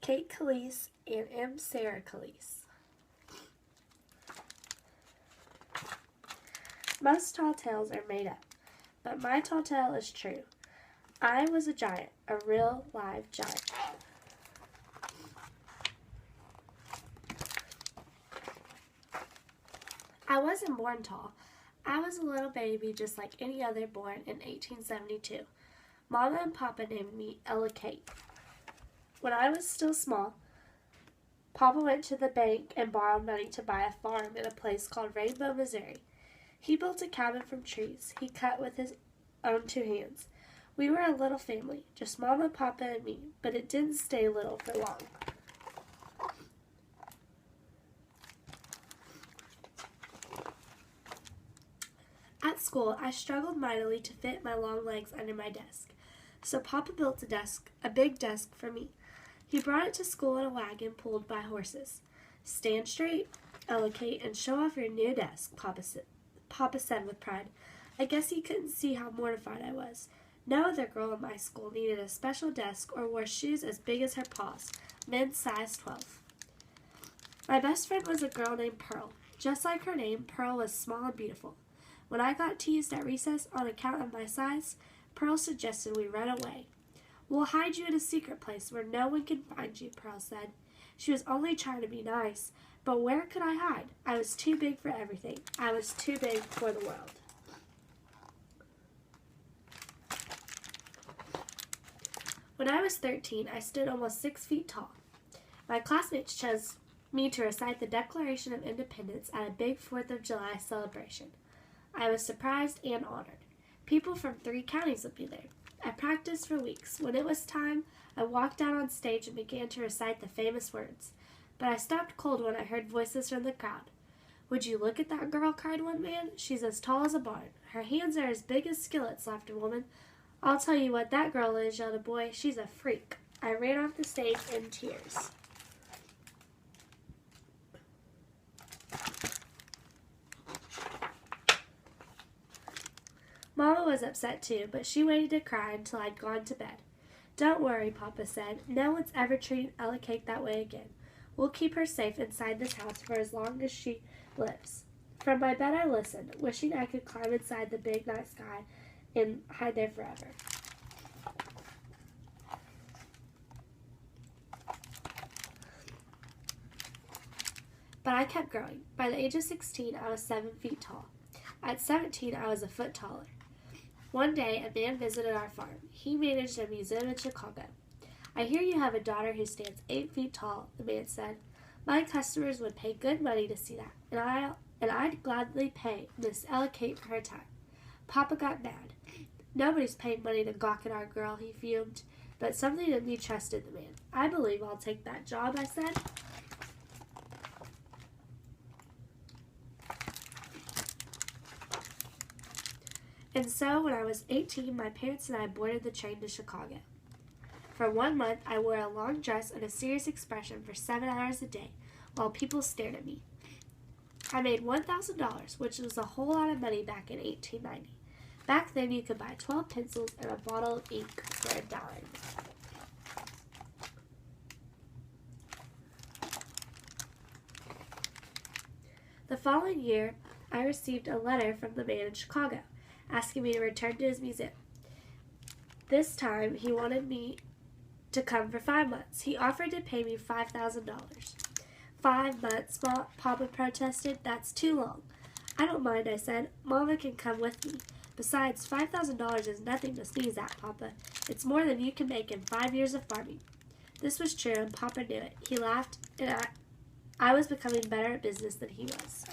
Kate Klise and M. Sarah Klise. Most tall tales are made up, but my tall tale is true. I was a giant, a real live giant. I wasn't born tall. I was a little baby just like any other born in 1872. Mama and Papa named me Ella Kate. When I was still small, Papa went to the bank and borrowed money to buy a farm in a place called Rainbow, Missouri. He built a cabin from trees he cut with his own two hands. We were a little family, just Mama, Papa, and me, but it didn't stay little for long. At school, I struggled mightily to fit my long legs under my desk, so Papa built a big desk for me. He brought it to school in a wagon pulled by horses. "Stand straight, Ella Kate, and show off your new desk," Papa said with pride. I guess he couldn't see how mortified I was. No other girl in my school needed a special desk or wore shoes as big as her paws, men's size 12. My best friend was a girl named Pearl. Just like her name, Pearl was small and beautiful. When I got teased at recess on account of my size, Pearl suggested we run away. "We'll hide you in a secret place where no one can find you," Pearl said. She was only trying to be nice, but where could I hide? I was too big for everything. I was too big for the world. When I was 13, I stood almost 6 feet tall. My classmates chose me to recite the Declaration of Independence at a big 4th of July celebration. I was surprised and honored. People from 3 counties would be there. I practiced for weeks. When it was time, I walked out on stage and began to recite the famous words. But I stopped cold when I heard voices from the crowd. "Would you look at that girl?" cried one man. "She's as tall as a barn. Her hands are as big as skillets," laughed a woman. "I'll tell you what that girl is," yelled a boy. "She's a freak." I ran off the stage in tears. Mama was upset too, but she waited to cry until I'd gone to bed. "Don't worry," Papa said. "No one's ever treated Ella Kate that way again. We'll keep her safe inside this house for as long as she lives." From my bed I listened, wishing I could climb inside the big night sky and hide there forever. But I kept growing. By the age of 16, I was 7 feet tall. At 17, I was a foot taller. One day, a man visited our farm. He managed a museum in Chicago. "I hear you have a daughter who stands 8 feet tall," the man said. "My customers would pay good money to see that, and I'd gladly pay Miss Ella Kate for her time." Papa got mad. "Nobody's paying money to gawk at our girl," he fumed, but something in me trusted the man. "I believe I'll take that job," I said. And so, when I was 18, my parents and I boarded the train to Chicago. For 1 month, I wore a long dress and a serious expression for 7 hours a day, while people stared at me. I made $1,000, which was a whole lot of money back in 1890. Back then, you could buy 12 pencils and a bottle of ink for $1. The following year, I received a letter from the man in Chicago, asking me to return to his museum. This time, he wanted me to come for 5 months. He offered to pay me $5,000. 5 months, Papa protested. "That's too long." "I don't mind," I said. "Mama can come with me. Besides, $5,000 is nothing to sneeze at, Papa. It's more than you can make in 5 years of farming." This was true, and Papa knew it. He laughed, and I was becoming better at business than he was.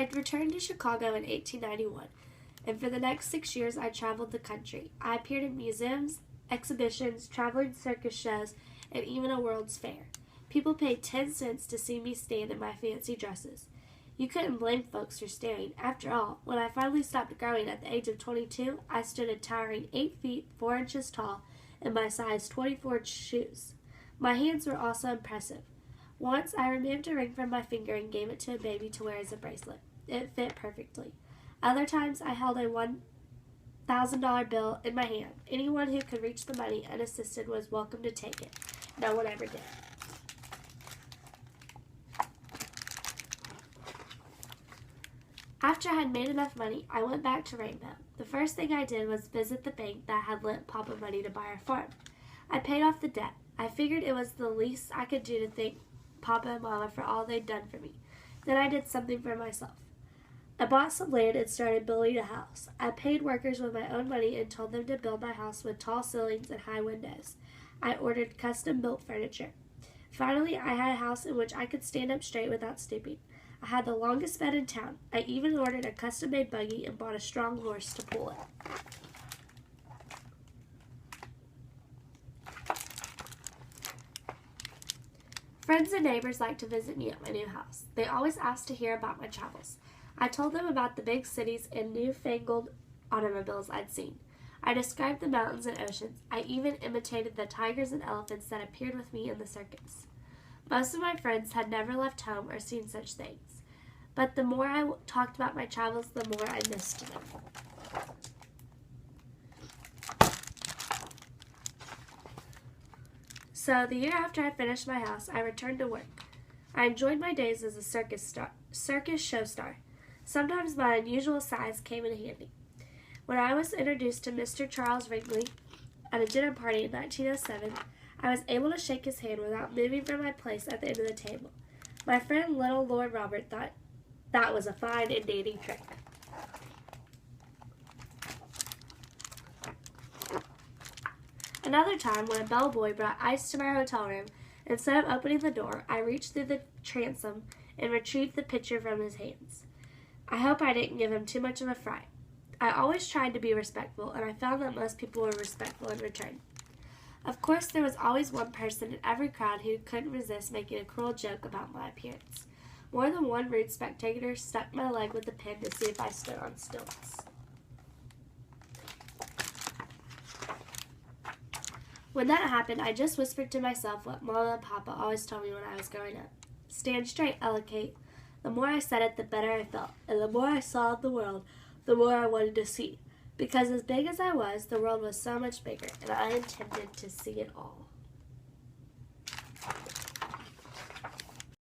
I'd returned to Chicago in 1891, and for the next 6 years I traveled the country. I appeared in museums, exhibitions, traveling circus shows, and even a World's Fair. People paid 10 cents to see me stand in my fancy dresses. You couldn't blame folks for staring. After all, when I finally stopped growing at the age of 22, I stood a towering 8 feet 4 inches tall in my size 24 shoes. My hands were also impressive. Once I removed a ring from my finger and gave it to a baby to wear as a bracelet. It fit perfectly. Other times I held a $1,000 bill in my hand. Anyone who could reach the money unassisted was welcome to take it. No one ever did. After I had made enough money, I went back to Rainbow. The first thing I did was visit the bank that had lent Papa money to buy our farm. I paid off the debt. I figured it was the least I could do to thank Papa and Mama for all they'd done for me. Then I did something for myself. I bought some land and started building a house. I paid workers with my own money and told them to build my house with tall ceilings and high windows. I ordered custom-built furniture. Finally, I had a house in which I could stand up straight without stooping. I had the longest bed in town. I even ordered a custom-made buggy and bought a strong horse to pull it. Friends and neighbors liked to visit me at my new house. They always asked to hear about my travels. I told them about the big cities and newfangled automobiles I'd seen. I described the mountains and oceans. I even imitated the tigers and elephants that appeared with me in the circus. Most of my friends had never left home or seen such things. But the more I talked about my travels, the more I missed them. So, the year after I finished my house, I returned to work. I enjoyed my days as a circus show star. Sometimes my unusual size came in handy. When I was introduced to Mr. Charles Wrigley at a dinner party in 1907, I was able to shake his hand without moving from my place at the end of the table. My friend little Lord Robert thought that was a fine and dandy trick. Another time, when a bellboy brought ice to my hotel room, instead of opening the door, I reached through the transom and retrieved the pitcher from his hands. I hope I didn't give him too much of a fright. I always tried to be respectful, and I found that most people were respectful in return. Of course, there was always one person in every crowd who couldn't resist making a cruel joke about my appearance. More than one rude spectator stuck my leg with a pin to see if I stood on stilts. When that happened, I just whispered to myself what Mama and Papa always told me when I was growing up. Stand straight, Ella Kate. The more I said it, the better I felt, and the more I saw of the world, the more I wanted to see. Because as big as I was, the world was so much bigger, and I intended to see it all.